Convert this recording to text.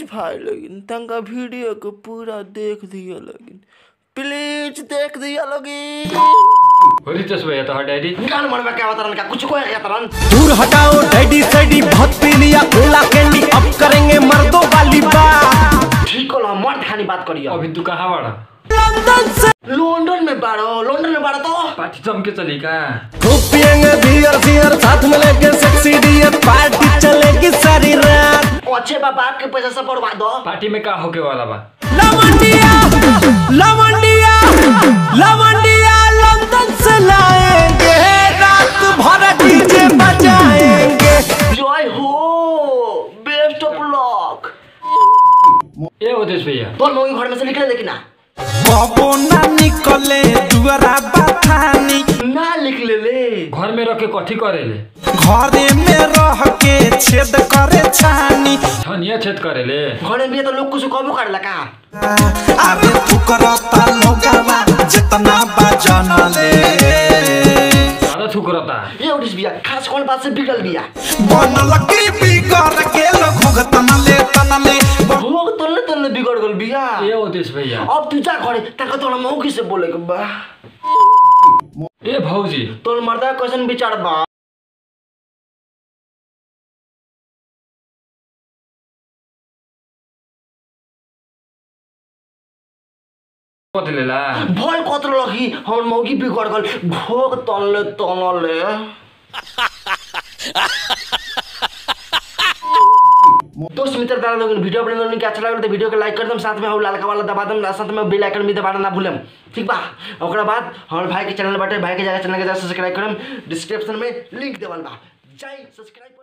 Please भाई लोगिन तंका video को पूरा देख दिया लोगिन, प्लीज देख दिया लोगिन। रितेश भैया तो डैडी निकाल मन में क्या बता का कुछ कोई क्या तरन दूर हटाओ डैडी सैडी बहुत पी लिया ओला कैंडी, अब करेंगे मर्दों वाली बात। ठीक होला मर्द खानी बात करियो। अभी तू कहाँ बाड़ा? लंदन से लंदन में बाड़ा तो पार्टी जम के चली का? खूब पिएंगे बियर साथ में लेके सेक्सी डियर, पार्टी चलेगी सारी रात। अच्छे बाबा आपके पैसा सब बढ़वा दो। पार्टी में का होके वाला बा? लवंडिया लवंडिया लवंडिया लंदन से लाएंगे, रात भर डीजे बजाएंगे। जय हो, बेस्ट ऑफ लक। ए रितेश भैया तो मम्मी घर में से निकले लेकिन ना बाबू ना निकले दुआरा बथानी, ना निकले ले घर में रख के कथी करे ले? घरे में रह के छेद करे छानी, धनिया छेद करे ले। घर में तो लोग कुछ कबो कर लगा। अबे तू करता लोगवा जितना बजाना ले, सारा थुकरता ये उठिस बिया खास कौन बात से बिगड़ बिया बनल की बिगड़ के लोग तनले भोग तल्ले बिगड़ गल बिया। ए रितेश भैया अब तू जा करे ताका तोरा मौकी से बोले के बा। ए भौजी तोर मर्दा कैसन विचार बा? कत लेला भल कतरो लगी हमर मौगी बिगड़ गल भोग तल्ले दोस्त मित्र दादा लोग वीडियो अपने लोगों को अच्छा लगा तो वीडियो को लाइक कर दम, साथ में हम लाल का वाला दबा दम, साथ में बेल आइकन भी दबाना ना भूलम, ठीक बा। ओकरा बाद हमारे भाई के चैनल बाटे, भाई के जगह चैनल के सब्सक्राइब करम, डिस्क्रिप्शन में लिंक देवल बा, जय सब्सक्राइब।